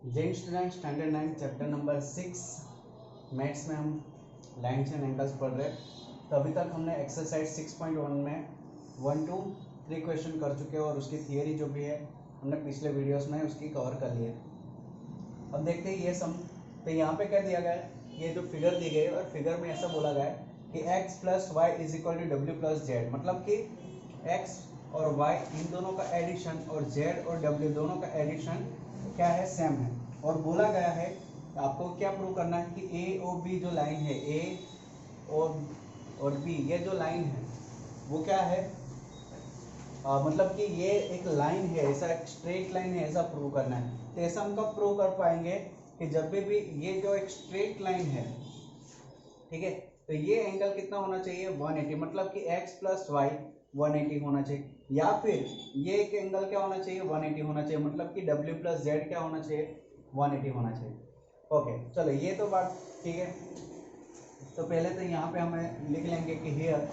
जय student standard 9 chapter number 6 maths में हम लाइन्स एंड एंगल्स पढ़ रहे हैं। तो अभी तक हमने एक्सरसाइज 6.1 में 1 to 3 क्वेश्चन कर चुके हैं और उसकी थियरी जो भी है हमने पिछले वीडियोस में उसकी कवर कर ली है। अब देखते हैं ये सम। तो यहाँ पे क्या दिया गया है, ये जो फिगर दी गई है और फिगर में ऐसा बोला गया है कि x plus Y is equal to W plus z, मतलब कि x और y इन दोनों का एडिशन और z और w दोनों का एडिशन क्या है, सेम है। और बोला गया है आपको क्या प्रूव करना है कि ए और बी जो लाइन है, ए और बी ये जो लाइन है वो क्या है, मतलब कि ये एक लाइन है, ऐसा एक स्ट्रेट लाइन है, ऐसा प्रूव करना है। तो ऐसा हम कब प्रूव कर पाएंगे कि जब भी ये जो एक स्ट्रेट लाइन है, ठीक है, तो ये एंगल कितना होना चाहिए 180, मतलब कि x प्लस वाई 180 होना चाहिए, या फिर ये एक एंगल क्या होना चाहिए 180 होना चाहिए, मतलब कि w प्लस जेड क्या होना चाहिए 180 होना चाहिए। ओके चलो ये तो बात ठीक है। तो पहले तो यहाँ पे हमें लिख लेंगे कि हियर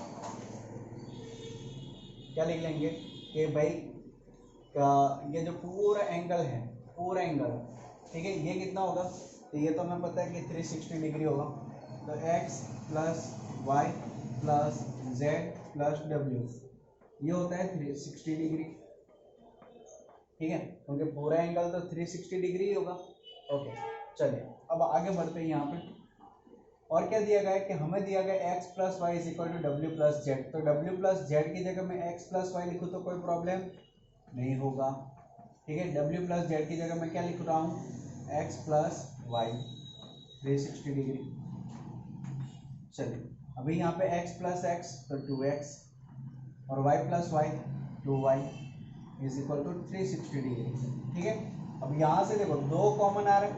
क्या लिख लेंगे कि भाई ये जो पूरा एंगल है, पूरा एंगल ठीक है, ये कितना होगा, तो ये तो हमें पता है कि 360 डिग्री होगा। तो x plus y plus z plus डब्ल्यू ये होता है 360 डिग्री, ठीक है, क्योंकि पूरा एंगल तो 360 डिग्री ही होगा। ओके चलिए अब आगे बढ़ते हैं यहाँ पे। और क्या दिया गया है कि हमें दिया गया x plus Y is equal to W plus z. तो w प्लस जेड की जगह मैं x प्लस वाई लिखूँ तो कोई प्रॉब्लम नहीं होगा, ठीक है। w प्लस जेड की जगह मैं क्या लिख रहा हूँ x प्लस वाई 360 डिग्री। चलिए अभी यहाँ पे x प्लस एक्स तो 2x और y plus y 2y is equal to 360 degree, ठीक है। अब यहाँ से देखो दो कॉमन आ रहे,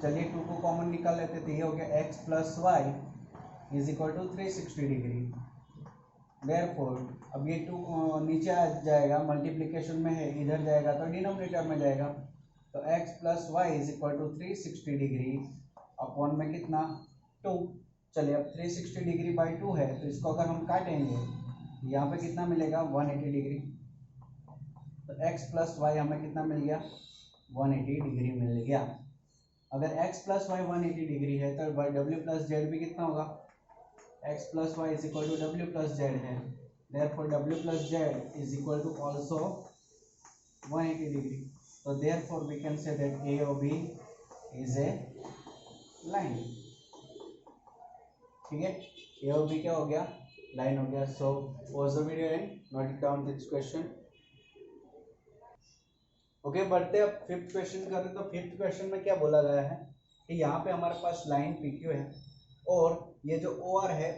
चलिए 2 को कॉमन निकाल लेते, तो ये हो गया x plus Y is equal to 360 degree. Therefore अब ये 2 नीचे आ जाएगा, मल्टीप्लिकेशन में है, इधर जाएगा तो डिनोमिनेटर में जाएगा। तो x plus Y is equal to 360 degree upon में कितना 2। चलिए अब 360 डिग्री बाई 2 है, तो इसको अगर हम काटेंगे यहाँ पे कितना मिलेगा 180 डिग्री। तो x प्लस वाई हमें कितना मिल गया 180 डिग्री मिल गया। अगर x प्लस वाई 180 डिग्री है तो w प्लस जेड भी कितना होगा, x plus Y is equal to W plus Z है। Therefore w plus Z is equal to also 180 degree. तो therefore we can say that a और b is a line, ठीक है। a और b क्या हो गया, लाइन हो गया। So was the video and note it down this question. Okay बढ़ते अब फिफ्थ क्वेश्चन करें। तो फिफ्थ क्वेश्चन में क्या बोला गया है कि यहाँ पे हमारे पास लाइन PQ है और ये जो OR है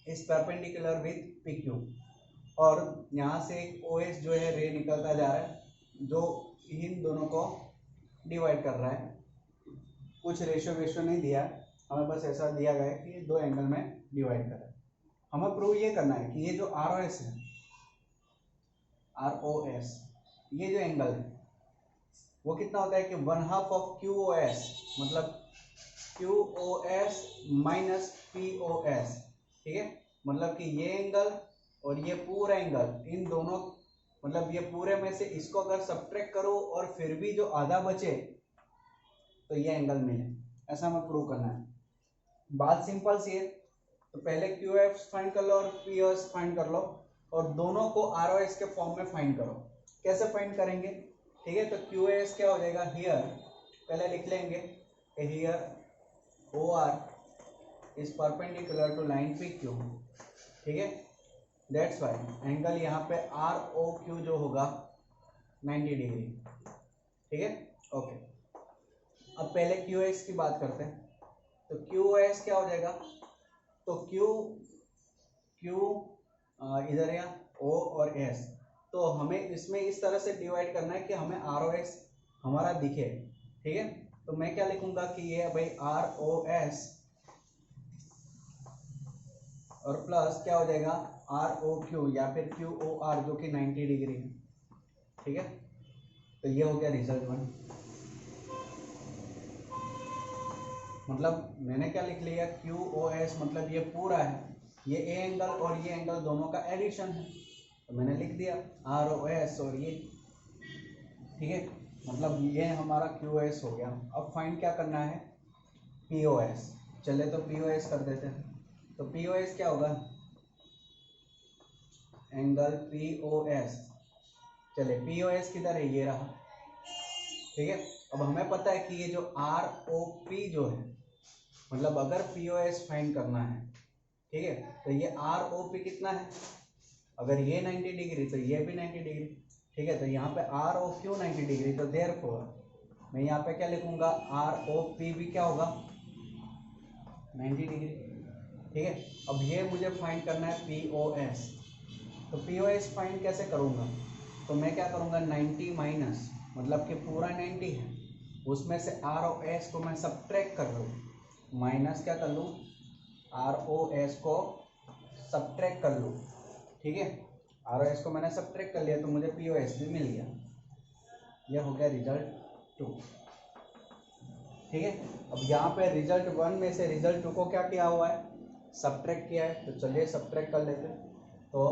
इस परपेंडिकुलर विथ PQ, और यहाँ से एक OS जो है रे निकलता जा रहा है जो इन दोनों को डिवाइड कर रहा है। कुछ रेशो वेशो नहीं दिया, हमें बस ऐसा दिया गया है कि ये दो एंगल में डिवाइड कर रहा है। हमें प्रूव ये करना है कि ये जो ROS है, ROS ये जो एंगल है वो कितना होता है कि 1/2 ऑफ QOS, मतलब QOS माइनस POS, ठीक है। मतलब कि ये एंगल और ये पूरा एंगल, इन दोनों मतलब ये पूरे में से इसको अगर सब्ट्रैक्ट करो और फिर भी जो आधा बचे तो ये एंगल मिले, ऐसा हमें प्रूव करना है। बात सिंपल सी है। तो पहले QF फाइंड कर लो और POS फाइंड कर लो और दोनों को ROS के फॉर्म में फाइंड करो। कैसे फाइंड करेंगे, ठीक है। तो QS क्या हो जाएगा, हियर पहले लिख लेंगे here OR is perpendicular to line PQ, ठीक है। दैट्स वाई एंगल यहाँ पे ROQ जो होगा 90 डिग्री, ठीक है। ओके अब पहले QS की बात करते हैं। तो QS क्या हो जाएगा, तो Q इधर या O और S, तो हमें इसमें इस तरह से डिवाइड करना है कि हमें ROS हमारा दिखे, ठीक है। तो मैं क्या लिखूंगा कि ये भाई ROS और प्लस क्या हो जाएगा ROQ या फिर QOR जो कि 90 डिग्री है, ठीक है। तो ये हो गया रिजल्ट 1। मतलब मैंने क्या लिख लिया QOS, मतलब ये पूरा है, ये ए एंगल और ये एंगल दोनों का एडिशन है, तो मैंने लिख दिया ROS और ये, ठीक है। मतलब ये हमारा QoS हो गया। अब फाइंड क्या करना है, PoS। चले तो PoS कर देते हैं। तो PoS क्या होगा, एंगल PoS। चले PoS किधर है, ये रहा, ठीक है। अब हमें पता है कि ये जो ROP जो है, मतलब अगर PoS फाइंड करना है, ठीक है, तो ये ROP कितना है, अगर ये 90 डिग्री तो ये भी 90 डिग्री, ठीक है। तो यहाँ पे ROQ 90 डिग्री, तो देयरफॉर मैं यहाँ पे क्या लिखूंगा, ROP भी क्या होगा 90 डिग्री, ठीक है। अब ये मुझे फाइंड करना है PoS। तो PoS फाइंड कैसे करूँगा, तो मैं क्या करूँगा 90 माइनस, मतलब कि पूरा 90 है, उसमें से ROS को मैं सब्ट्रैक्ट कर लूँ, माइनस क्या कर लूँ, ROS को सब्ट्रैक्ट कर लूँ, ठीक है। ROS को मैंने सब्ट्रैक्ट कर लिया तो मुझे PoS भी मिल गया। यह हो गया रिजल्ट 2, ठीक है। अब यहाँ पे रिजल्ट 1 में से रिजल्ट 2 को क्या किया हुआ है, सब्ट्रैक्ट किया है, तो चलिए सब्ट्रैक्ट कर लेते हैं। तो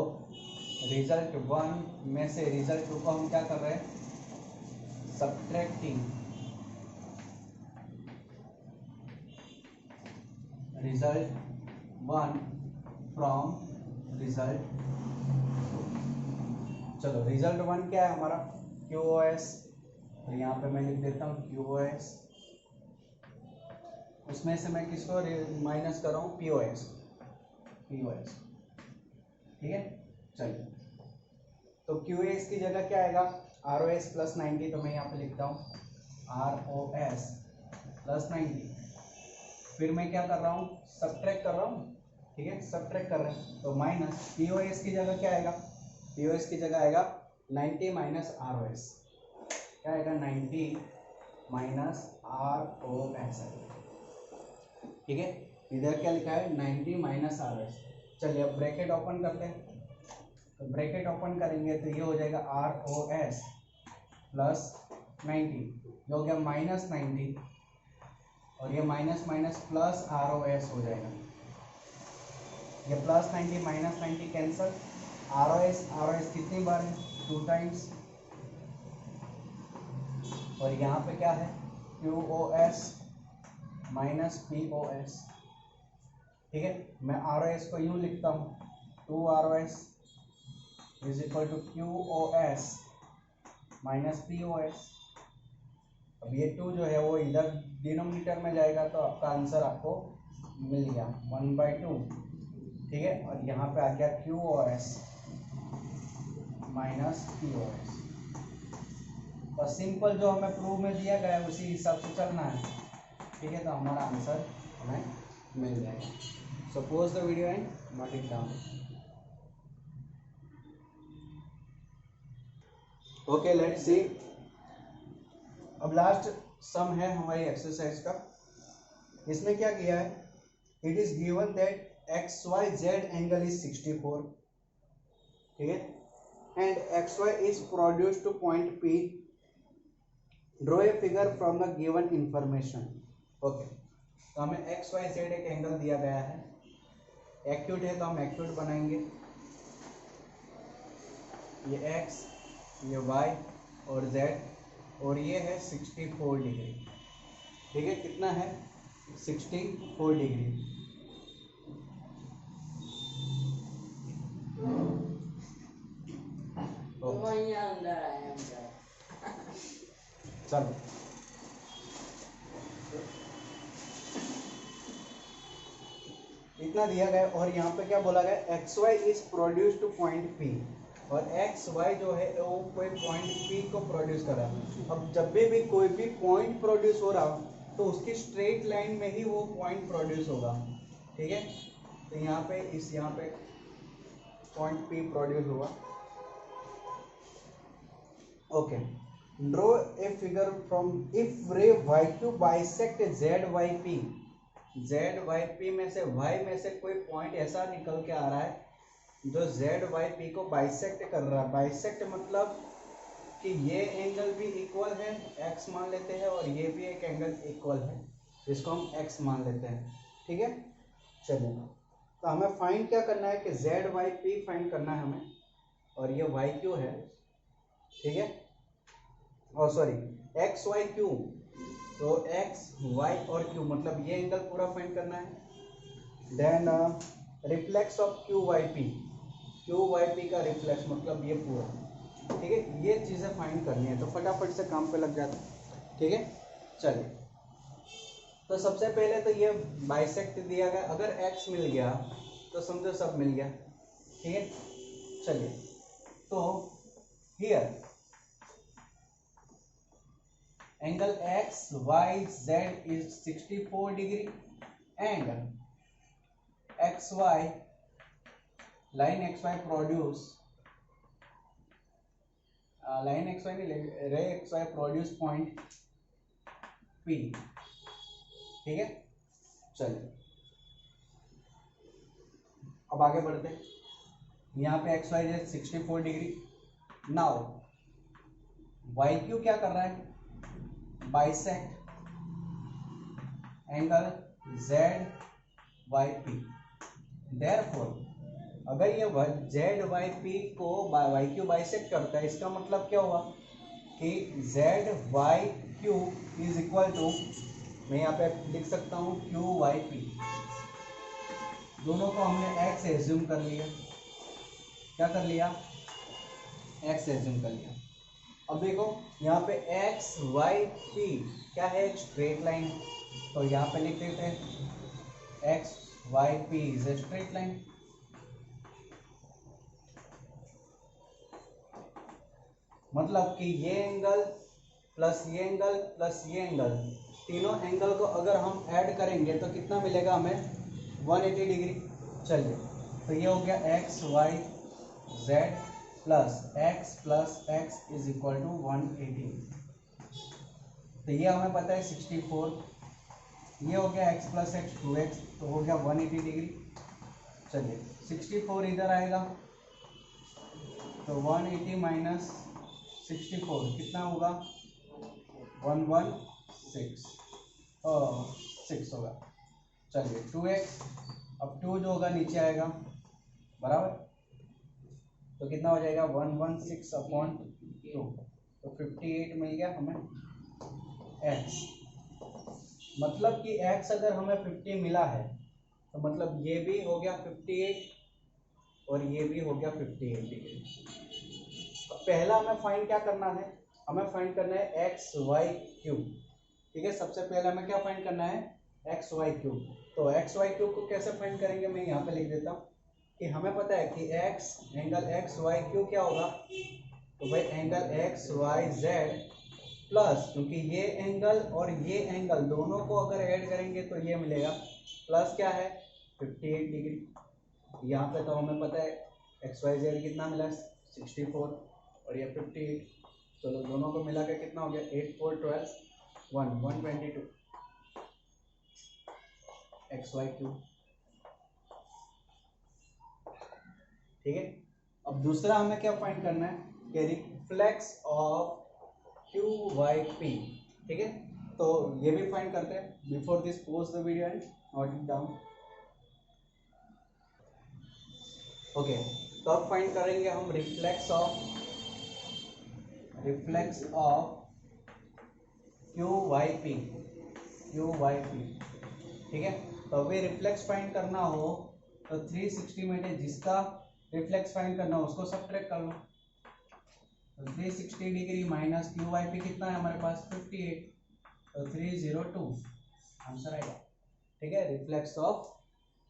रिजल्ट 1 में से रिजल्ट 2 को हम क्या कर रहे हैं, सब्ट्रैक्टिंग रिजल्ट 1 फ्रॉम रिजल्ट 2। चलो रिजल्ट 1 क्या है हमारा, QoS। तो यहाँ पे मैं लिख देता हूँ QoS, उसमें से मैं किसको माइनस कर रहा हूँ, PoS, ठीक है। चलिए तो QoS की जगह क्या आएगा, ROS प्लस 90, तो मैं यहाँ पे लिखता हूँ ROS प्लस 90। फिर मैं क्या कर रहा हूँ, सब्ट्रैक्ट कर रहा हूँ, ठीक है, सब्ट्रैक्ट कर रहे हैं, तो माइनस PoS की जगह क्या आएगा, PoS की जगह आएगा 90 माइनस ROS, क्या आएगा 90 माइनस ROS, ठीक है। इधर क्या लिखा है 90 माइनस ROS। चलिए अब ब्रैकेट ओपन करते हैं, तो ब्रैकेट ओपन करेंगे तो ये हो जाएगा ROS प्लस 90, ये हो गया माइनस 90, और ये माइनस माइनस प्लस ROS हो जाएगा, ये प्लस 90 माइनस 90 कैंसल, ROS कितनी बार है, 2 टाइम्स, और यहाँ पे क्या है QoS माइनस PoS, ठीक है। मैं ROS को यूँ लिखता हूँ 2 ROS is equal to QoS minus PoS। अब ये 2 जो है वो इधर डिनोमिनेटर में जाएगा, तो आपका आंसर आपको मिल गया 1/2, ठीक है। और यहाँ पे आ गया QoS माइनस PoS। और सिंपल जो हमें प्रूफ में दिया गया है उसी हिसाब से चलना है, ठीक है। तो हमारा आंसर हमें मिल जाएगा। So pause the video and note it down. Okay let's see. अब लास्ट सम है हमारी एक्सरसाइज का। इसमें क्या किया है, it is given that XYZ angle is 64, ठीक है, and XY is produced two point P। Draw a figure from the given information. Okay, तो हमें XYZ एक एंगल दिया गया है, एक्यूट है तो हम एक्यूट बनाएंगे, ये X, ये Y और Z, और ये है 64 डिग्री, ठीक है। कितना है 64 डिग्री। चलो इतना दिया गया, और यहाँ पे क्या बोला गया, XY is produce two point P, और XY जो है वो कोई पॉइंट P को प्रोड्यूस कर रहा है। अब जब भी कोई भी पॉइंट प्रोड्यूस हो रहा तो उसकी स्ट्रेट लाइन में ही वो पॉइंट प्रोड्यूस होगा, ठीक है। तो यहाँ पे पॉइंट P प्रोड्यूस हुआ। Okay, draw a figure from if रे YQ बाइसेक्ट ZYP। ZYP में से Y में से कोई पॉइंट ऐसा निकल के आ रहा है जो ZYP को बाइसेक्ट कर रहा है। बाइसेक्ट मतलब कि ये एंगल भी इक्वल है, X मान लेते हैं, और ये भी एक एंगल इक्वल है, इसको हम X मान लेते हैं, ठीक है। चलिए तो हमें फाइंड क्या करना है कि ZYP फाइंड करना है हमें, और ये YQ है, ठीक है, और सॉरी एक्स वाई क्यू, तो एक्स वाई और क्यू मतलब ये एंगल पूरा फाइंड करना है। Then reflex of Q Y P, Q Y P का रिफ्लेक्स मतलब ये पूरा, ठीक है, ये चीज़ें फाइंड करनी है। तो फटाफट से काम पे लग जाते हैं, ठीक है। चलिए, तो सबसे पहले तो ये बाइसेक्ट दिया गया, अगर एक्स मिल गया तो समझो सब मिल गया, ठीक है। चलिए, तो here angle X Y Z is 64 degree and X Y line X Y produce line X Y नहीं, ray X Y produce point P, ठीक है। चलिए, अब आगे बढ़ते हैं। यहाँ पे X Y Z 64 degree. Now Y Q क्या कर रहा है, bisect angle Z Y P. Therefore अगर ये जेड वाई पी को वाई क्यू बाइसेक्ट करता है, इसका मतलब क्या हुआ कि Z Y Q is equal to, मैं यहाँ पे लिख सकता हूँ क्यू वाई पी। दोनों को हमने एक्स एज्यूम कर लिया, क्या कर लिया, एक्स एज्यूम कर लिया। अब देखो यहाँ पे एक्स वाई पी क्या है, एक स्ट्रेट लाइन है, तो यहाँ पे लिख देते हैं X Y P is a straight line. मतलब कि ये एंगल प्लस ये एंगल प्लस ये एंगल, तीनों एंगल को अगर हम ऐड करेंगे तो कितना मिलेगा हमें, 180 डिग्री। चलिए, तो ये हो गया X Y Z plus X is equal to 180। तो ये हमें पता है 64, ये हो गया एक्स प्लस एक्स 2x, तो हो गया 180 डिग्री। चलिए, 64 इधर आएगा तो 180 माइनस 64 कितना होगा, 116 होगा। चलिए 2x, अब 2 जो होगा नीचे आएगा बराबर, तो कितना हो जाएगा 116/2, तो 58 मिल गया हमें x। मतलब कि x अगर हमें 50 मिला है तो मतलब ये भी हो गया 58 और ये भी हो गया 58 डिग्री। तो पहला हमें फाइंड क्या करना है, हमें फाइंड करना है एक्स वाई क्यू, ठीक है। सबसे पहले हमें क्या फाइंड करना है, एक्स वाई क्यू। तो एक्स वाई क्यू को कैसे फाइंड करेंगे, मैं यहाँ पे लिख देता हूँ कि हमें पता है कि X angle X Y Q क्या होगा, तो भाई angle X Y Z plus, क्योंकि ये एंगल और ये एंगल दोनों को अगर ऐड करेंगे तो ये मिलेगा प्लस क्या है 58 डिग्री। यहाँ पे तो हमें पता है एक्स वाई जेड कितना मिला 64 और ये 58, चलो दोनों को मिला के कितना हो गया 8 4 12 122 एक्स वाई क्यू, ठीक है। अब दूसरा हमें क्या फाइंड करना है कि reflex of Q Y P, ठीक है। तो ये भी फाइंड करते हैं। Before this pause the video and note it down. Okay, तो अब फाइंड करेंगे हम reflex of Q Y P, ठीक है। तो अभी रिफ्लेक्स फाइंड करना हो तो 360 में से जिसका रिफ्लेक्स फाइंड करना हो उसको सब्ट्रैक्ट कर लो। तो 360 degree minus Q Y P कितना है हमारे पास 58, तो 302 आंसर आएगा, ठीक है। Reflex of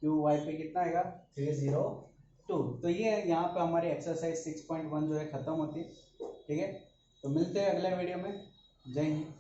Q Y P कितना आएगा 302। तो ये यहाँ पे हमारी एक्सरसाइज 6.1 जो है खत्म होती है, ठीक है। तो मिलते हैं अगले वीडियो में। जय हिंद।